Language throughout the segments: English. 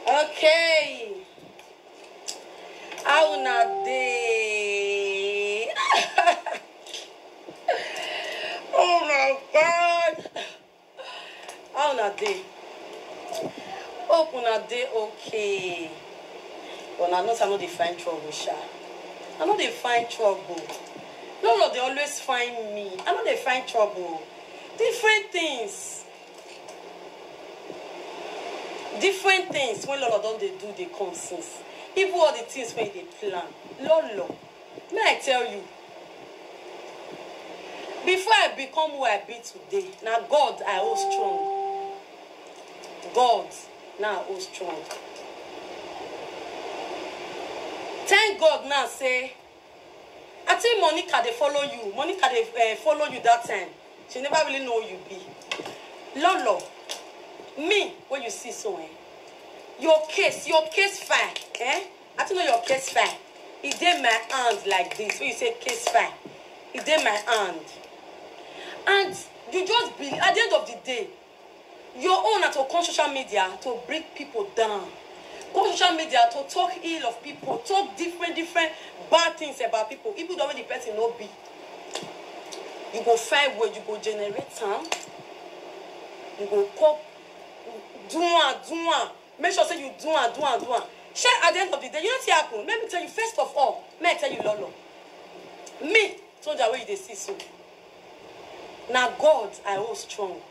Okay. How na day? Oh my God. How na day? Hope una day okay. But I know I no dey find trouble, sha. I no dey find trouble. No, they always find me. I know they find trouble. Different things. Different things when Lolo don't they do they come since. Even all the things when they plan. Lolo, may I tell you, before I become who I be today, now God I hold strong. God now I hold strong. Thank God now say, I think Monica they follow you. Monica they follow you that time. She never really know you be. Lolo, me, what you see so, your case file, I think know your case file. It did my hand like this. When you say case file, it did my hand. And you just be, at the end of the day, your own are to come social media to bring people down. Go social media to talk ill of people, talk different bad things about people. Even though the person no be. You go find where you go generate time. You go call, do one. Make sure say you do one. Share at the end of the day. You know what happen? Let me tell you, first of all, may I tell you, Lolo. Me, told you where you see so. Now God, I hold strong.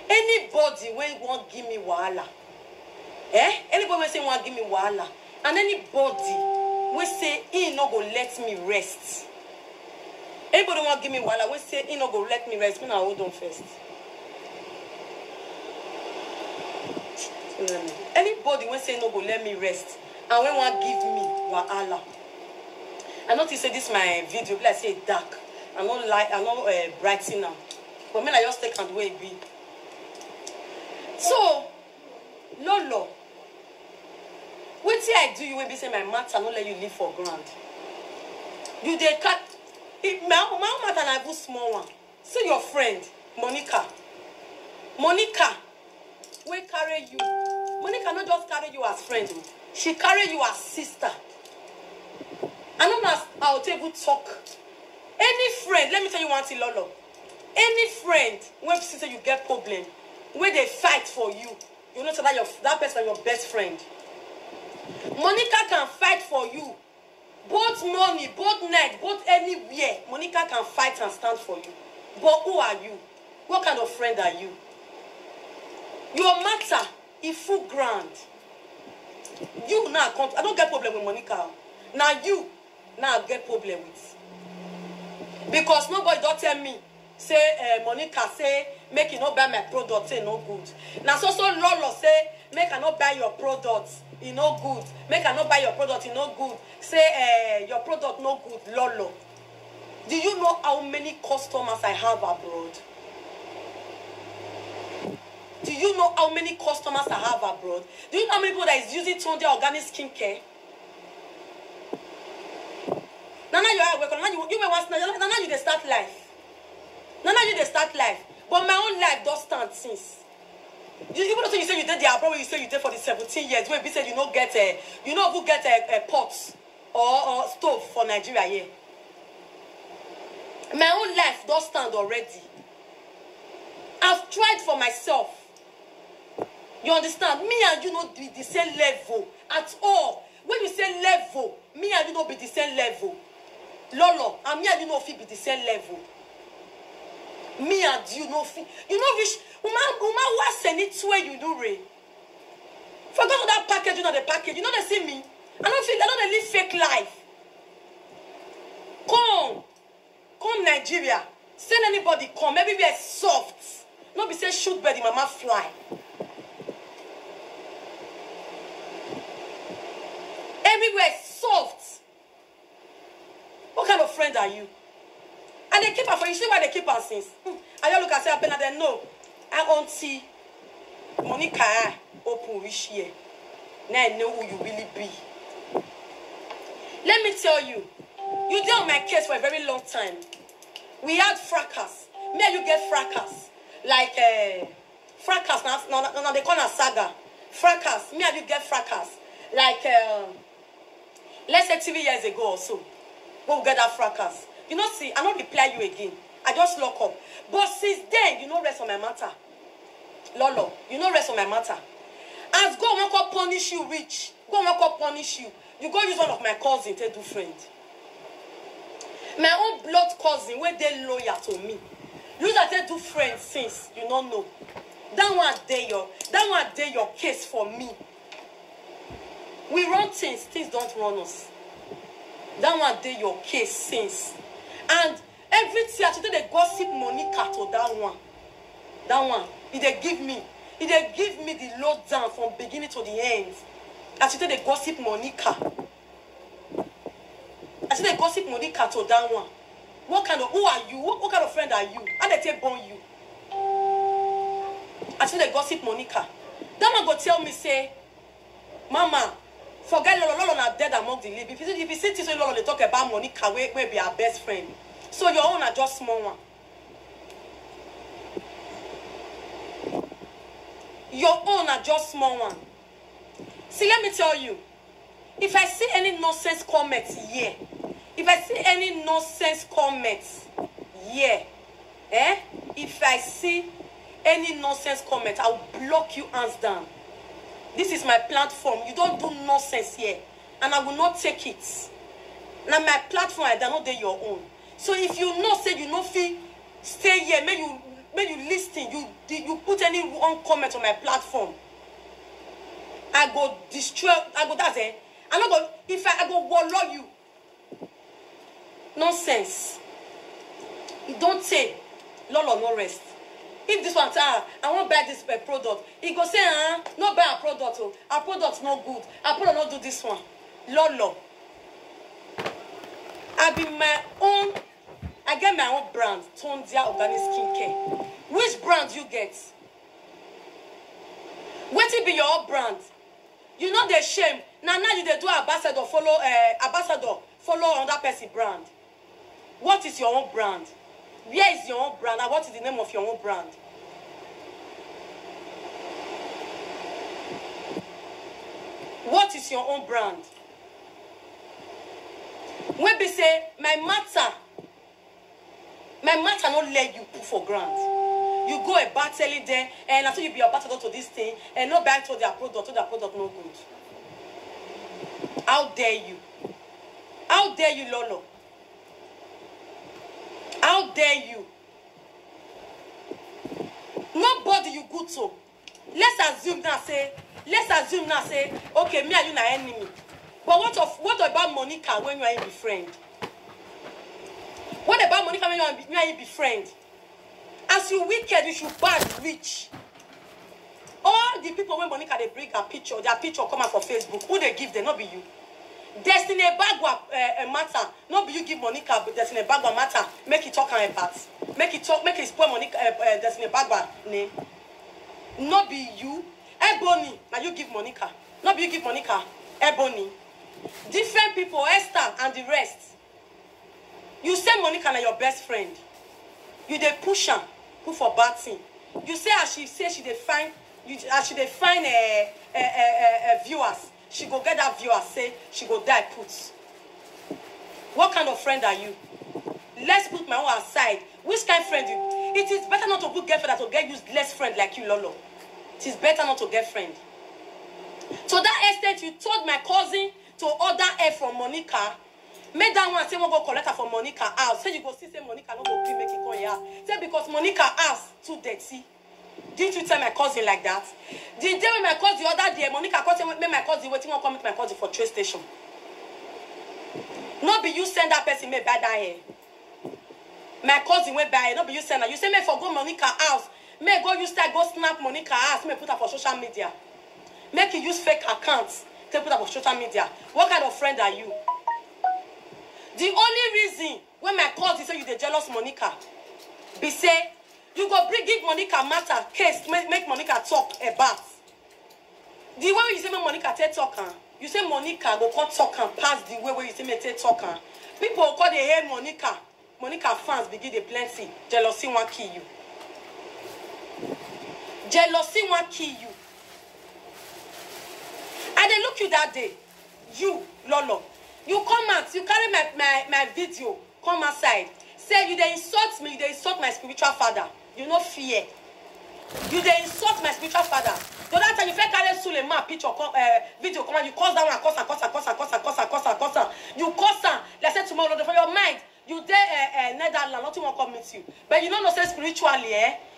Anybody when won't give me wahala. Anybody will say want give me wahala. And anybody will say he no go let me rest. Anybody want give me wahala will say he no go let me rest. Me now hold on first. Anybody will say no go let me rest. And when want give me wahala. I notice say this my video, like say dark. I'm not light, I'm not brighten now. But me I just take and way it be. So Lolo, what see I do you will be say my matter not let you live for ground. You they cut it my matter and I do small one. See your friend, Monica, we carry you. Monica not just carry you as friend, she carry you as sister. I don't know how to able talk. Any friend, let me tell you one thing, Lolo. Any friend, when sister you get problem, when they fight for you, you know that person your best friend. Monica can fight for you. Both money, both night, both anywhere. Monica can fight and stand for you. But who are you? What kind of friend are you? Your matter is full ground. You now come. I don't get problem with Monica. Now you now get problem with. Because nobody don't tell me. Say Monica say make you not buy my product. Say no good. Now so Lolo say make I not buy your product. It no good. Make I not buy your product. It no good. Say your product no good. Lolo. Do you know how many customers I have abroad? Do you know how many customers I have abroad? Do you know how many people that is using Tunde organic skincare? Nana, you are welcome. You may want Nana, you dey start life. Nana, you dey start life. But my own life does stand since. Even though you say you did the abroad, you say you did for the 17 years. Where we said you don't get who get a pot or stove for Nigeria here. My own life does stand already. I've tried for myself. You understand? Me and you not be the same level at all. When you say level, me and you not be the same level. Lolo, and me and you not be the same level. Me and you not fit. You know which woman was send it to where you do re. Forgot that package, you know the package. You know they see me. I don't live fake life. Come Nigeria. Send anybody come. Maybe we are soft. Not be say shoot bird, the mama fly. Everywhere soft. What kind of friend are you? And they keep her for you. See why they keep her since. I just look and say, I better know. I want to see Monica open rich here. Now I know who you really be. Let me tell you, you dealt with my case for a very long time. We had fracas. Me and you get fracas. Like fracas. Now they call it saga. Fracas. Me and you get fracas. Like let's say 3 years ago or so. We'll get that fracas. You know, see, I don't reply you again. I just lock up. But since then, you know rest on my matter. Lolo, you know rest on my matter. As God won't go punish you rich. God won't go punish you. You go use one of my cousins to do friend. My own blood cousin, where they loyal to me. You that they do friends since you don't know. That one day your case for me. We run things don't run us. That one day your case since. And every year today they gossip Monica to that one. That one. They give me the lowdown from beginning to the end. And today they gossip Monica. And today they gossip Monica to that one. Who are you? What kind of friend are you? And they take born you. And today they gossip Monica. That one go tell me say, Mama, forget Lolo not dead among the living. If you see this Lolo, they talk about Monica, where be our best friend. So your own are just small one. Your own are just small one. See, let me tell you. If I see any nonsense comments here, if I see any nonsense comments here, if I see any nonsense comments, I will block you hands down. This is my platform. You don't do nonsense here. And I will not take it. Now my platform, I don't do your own. So if you know, say you know feel stay here, may you listen, you put any wrong comment on my platform. I go destroy, that's it. I'm not go, if I go wallow you. Nonsense. You don't say, Lolo, no rest. If this one, I won't buy this product. He go say, not buy a product. Oh. Our product's no good. Our product not do this one. Lolo. I be my own. I get my own brand, Tunde Organic Skincare. Which brand you get? What it be your own brand? You know the shame. Now you they do ambassador follow on that person brand. What is your own brand? Where is your own brand? And what is the name of your own brand? What is your own brand? When they say my matter not let you put for grant. You go a battling there, and after you be a battle to this thing, and not back to their product no good. How dare you? How dare you, Lolo? How dare you? photo. Let's assume now say, okay, me and you na enemy. But what about Monica when you are in be friend? What about Monica when you are in be friend? As you wicked, you should bad rich. All the people when Monica they bring their picture come out for Facebook. Who they give them? Not be you. Destiny Bagwa matter. Not be you give Monica, but Destiny Bagwa matter. Make it talk about. Make it spoil Monica Destiny Bagwa name. Not be you. Ebony. Now you give Monica. Not be you give Monica. Ebony. Different people, Esther and the rest. You say Monica na your best friend. You dey push her, put for bad thing. You say as she say she dey find viewers. She go get that viewer say she go die put. What kind of friend are you? Let's put my own aside. Which kind of friend you? It is better not to put girlfriend than to get useless friend like you, Lolo. It is better not to get friend. To that extent, you told my cousin to order her from Monica. Make that one say we go collect her from Monica house. Say you go see say Monica no go make it come here. Say because Monica house too dirty. Didn't you tell my cousin like that? The day when my cousin the other day, Monica cousin make my cousin waiting on come meet my cousin for train station. Not be you send that person may buy that hair. My cousin went buy it. Not be you send her. You say me for go Monica house. May go use that go snap Monica house. May put her for social media. Make you use fake accounts to put her for social media. What kind of friend are you? The only reason when my cousin say you the jealous Monica, be say you go give Monica matter case make Monica talk about. The way you say make Monica talk, you say Monica go call talk and pass the way where you say me talk. People call they hear Monica. Monica fans begin the plenty. Jealousy won't kill you. Jealousy won't kill you. And they look you that day. You, Lolo. You come out, you carry my video, come outside. Say you they insult me, you they insult my spiritual father. You no fear. You they insult my spiritual father. The other time you feel carry Suleiman picture, video, come on, you cause that one, cause. You cause her. Let's say tomorrow, for your mind, you there Netherlands, nothing will come meet you. But you don't know say spiritually,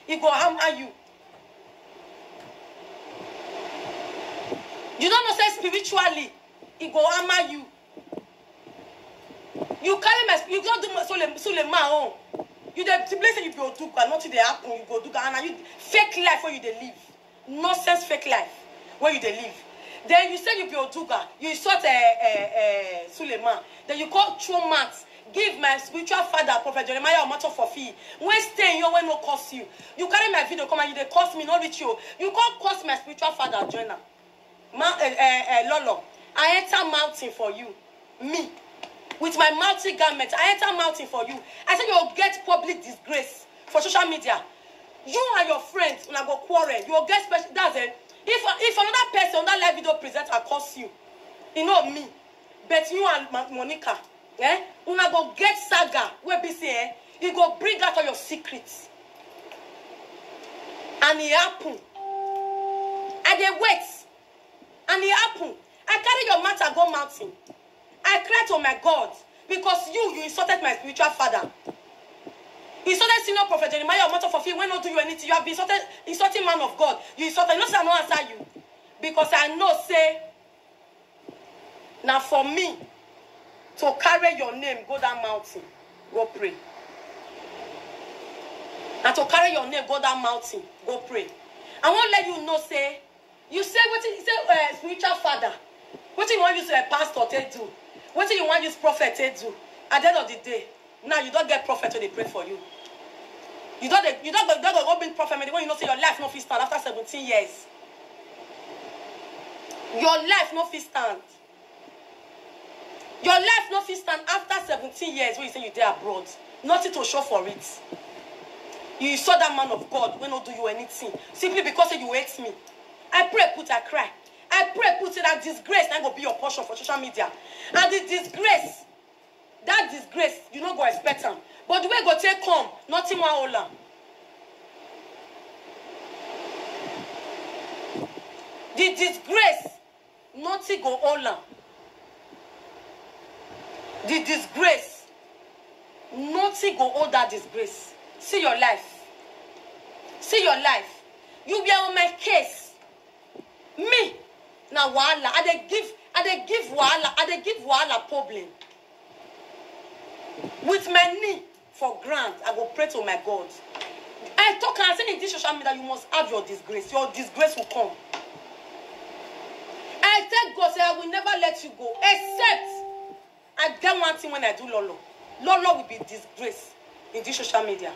it go harm you. You don't know say spiritually, it go harm you. You carry my, you go do Suleiman on. You the place you go do, but nothing they happen. You go do, and you fake life where you they live, nonsense fake life where you they live. Then you say you be Oduga, you insult Suleiman. Then you call true maths. Give my spiritual father, Prophet Jeremiah, a matter for fee. When stay you when no cost you. You carry my video, come and you they cost me, not reach you. You can't cost my spiritual father, Jonah. Lolo, I enter mountain for you, me. With my mountain garment, I enter mountain for you. I said you'll get public disgrace for social media. You and your friends when I go quarrel, you'll get special. That's it. If another person on that live video presenter curse you, you know me. But you and Monica, when I go get saga, where be say, you go bring out all your secrets. And it happen. And they wait. And it happen. I carry your matter go mountain. I cried to my God because you insulted my spiritual father. You insulted senior prophet Jeremiah matter for fee. When not do you anything, you have been insulting man of God. You insulted. You know, say I don't answer you because I know say now for me to carry your name go down mountain, go pray. Now to carry your name go down mountain, go pray. I won't let you know say you say what you say spiritual father. What you want use a pastor to do? What do you want use prophet to do? At the end of the day, now you don't get prophet when they pray for you. You don't go being prophet when you know say your life no fit stand after 17 years. Your life no fit stand. Your life no fit stand after 17 years when you say you there abroad. Nothing to show for it. You saw that man of God when not do you anything simply because you hate me. I pray, put I cry. I pray, put it that disgrace and go be your portion for social media. And the disgrace, that disgrace, you don't go expect them. But the way go take come, nothing more hold on. The disgrace, nothing go hold on. The disgrace, nothing go hold that disgrace. See your life. See your life. You be on my case. Me, now wahala. I dey give wahala problem. With my knee for ground, I go pray to my God. I talk and say in this social media, you must have your disgrace. Your disgrace will come. I tell God, say I will never let you go, except I get one thing when I do Lolo. Lolo will be disgraced in this social media.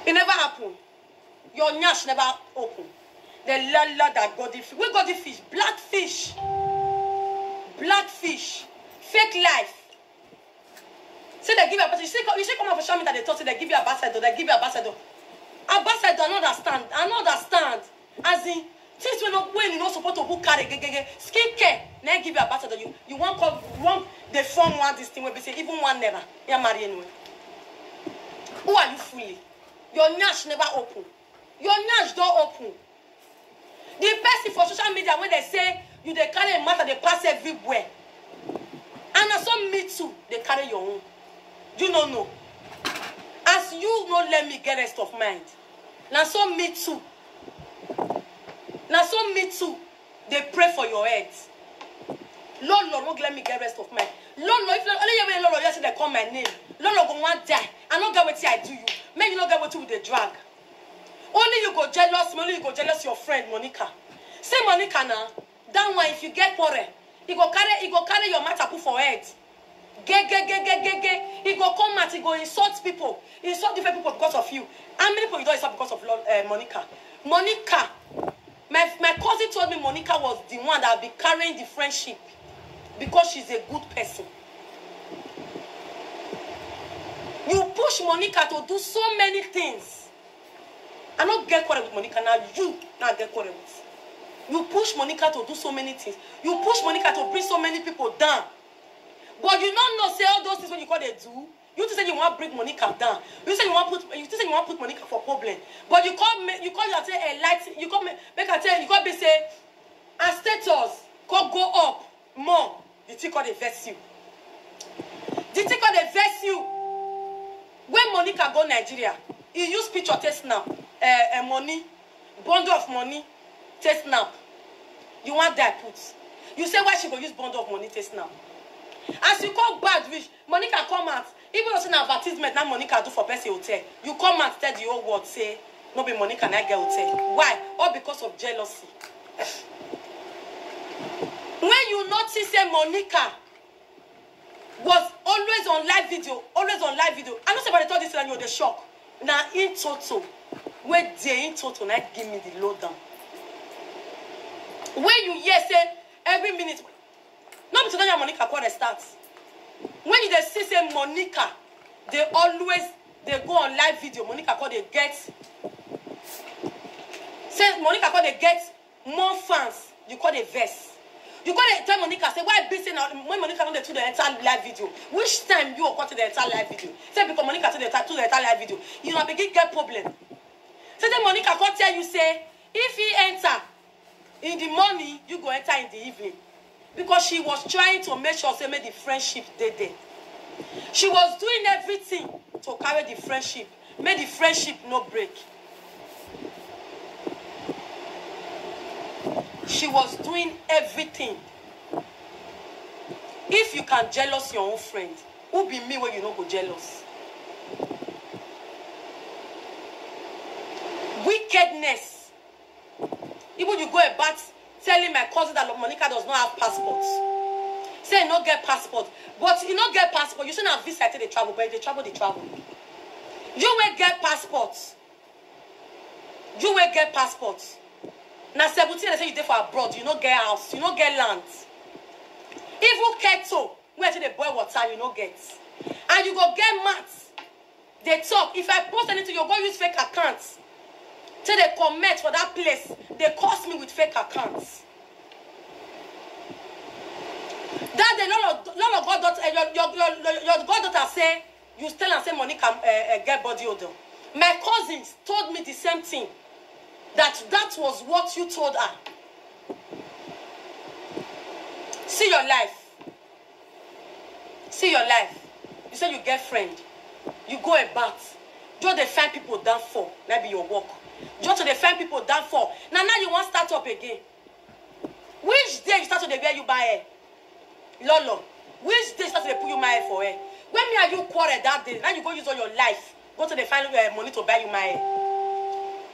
It never happened. Your nyash never opened. The Lolo that got the fish. We got the fish. Blackfish. Blackfish. Fake life. Say they give you a bastard. You see come on for social media, they talk, say they give you a bastard, they give you a bastard. A bastard, I don't understand. I don't understand. As in, since we're not when you're not supposed to who carry skin care, now give you a bastard. You want the form one this thing where they say even one never. You're married anyway. Who are you fooling? Your nyash never open. Your nyash don't open. The person for social media when they say you they carry a matter, they pass everywhere. And as some me too, they carry your own. You don't know. As you not let me get rest of mind. Now so me too. Now so me too. They pray for your head. Lord, won't let me get rest of mind. Lord, if only you Lord, yes, they call my name. Lord, go want die. I don't get what I do you. Maybe you don't get what you with the drag. Only you go jealous, only you go jealous your friend Monica. Say Monica now. That one, if you get quarrel, he go carry your matter put for head. He go come out, he go insult people, insult different people because of you. How many people you don't insult because of Monica? Monica, my cousin told me Monica was the one that will be carrying the friendship because she's a good person. You push Monica to do so many things. I don't get quarrel with Monica now. You now get quarrel with. You push Monica to do so many things. You push Monica to bring so many people down. But you don't know say all those things when you call they do. You just say you want to bring Monica down. You say you want to put Monica for problem. But you call you say a light. You call me make I tell you call be say her status could go up more. The thing called they vex you. The thing called they vex you. When Monica go Nigeria, he use picture test snap, money, bundle of money, test snap. You want that put. You say why she go use bundle of money test snap. As you call bad rich, Monica come out. Even though it's an advertisement that Monica do for person hotel, you come out tell the whole world say no be Monica na get hotel. Why? All because of jealousy. When you notice say Monica was always on live video, I know somebody told this and you're the shock. Now in total, where they in total, now give me the lowdown. When you hear say every minute. Not because Monica call the starts. When you see say Monica, they go on live video. Monica call they get. Say Monica call they get more fans. You call the verse. You call they tell Monica say why busy now when Monica don't do the entire live video. Which time you cut to the entire live video? Say because Monica to the entire live video, you know begin get problem. Say the Monica call tell you say if he enter in the morning, you go enter in the evening. Because she was trying to make sure say make the friendship there. She was doing everything to carry the friendship, make the friendship no break. She was doing everything. If you can jealous your own friend, who be me when you no go jealous? Wickedness. Even you go about telling my cousin that Monica does not have passport. Say no get passport. But you not get passport. You say now visa they travel, but if they travel, they travel. You will get passports. You will get passports. Now 17 they say you there for abroad, you not get house, you not get land. Even keto, where they boil water, you not get. And you go get mats. They talk. If I post anything, you go use fake accounts. Till they comment for that place, they cost me with fake accounts. That the Lord of God daughter, your goddaughter say you tell and say Monica get body odor. My cousins told me the same thing. That was what you told her. See your life. See your life. You say you get friend. you go about. Just they find people down for. That be your work. Just to they find people down for. Now you want to start up again. Which day you start to the wear you buy hair? Lolo. Which day you start to put you my hair for hair? When me and you quarrel that day, now you go use all your life. Go to the final money to buy you my hair.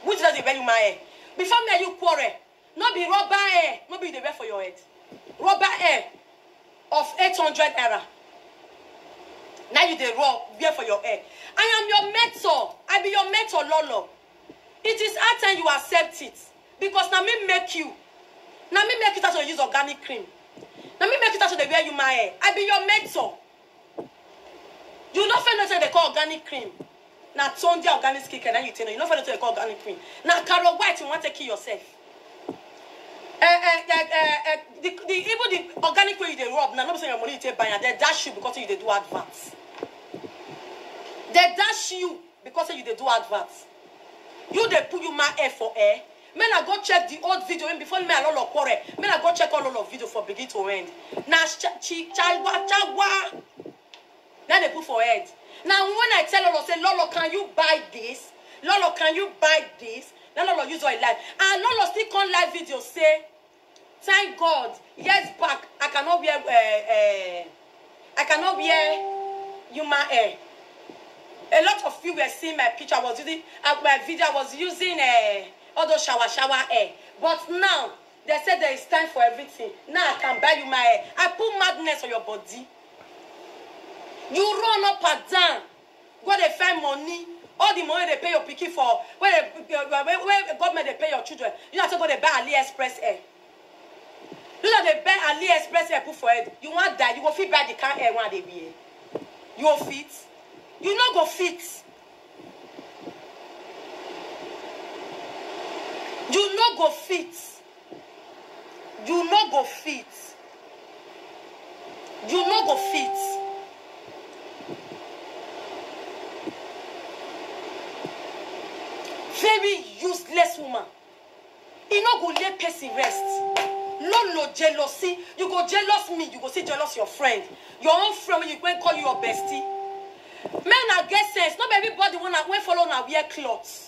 Which does they buy you my hair? Before me and you quarrel, not be rubber hair, not be the wear for your head. Rubber hair of 800 naira. Now you the raw wear for your hair. I am your mentor. I be your mentor, Lolo. It is hard time you accept it. Because now me make you. Now me make you start to use organic cream. Now me make you start to wear you my hair. I be your mentor. You don't find nothing they call organic cream. Now turn the organic skincare, now you tell you don't find nothing they call organic cream. Now Carol White, you want to kill yourself. Even the organic way you they rub, now not saying your money you take buy and they dash you because you they do advance. They dash you because you they do advance. You they put you my hair for hair. Men I go check the old video and before me a lot of quarrel. Men I go check all of video for begin to end. Now chagwa. Now they put for head. Now when I tell Lolo say Lolo can you buy this? Lolo can you buy this? Now Lolo use all life. And Lolo still on live video say, thank God, years back I cannot wear human hair. A lot of you were seeing my picture. I was using my video. I was using all those shower hair. But now they said there is time for everything. Now I can buy you my hair. I put madness on your body. You run up and down. Go they find money. All the money they pay your picky for. Where government they pay your children. You have to go they buy AliExpress hair. You know they buy AliExpress hair put for head. You want that? You go fit buy the car hair one they be. You go fit. You not go fit. You not go fit. You not go fit. You not go fit. Very useless woman. You not go let person rest. No jealousy. You go jealous me. You go see jealous your friend. Your own friend when you go and call you your bestie. Men are get sense. Not everybody wanna follow now wear clothes.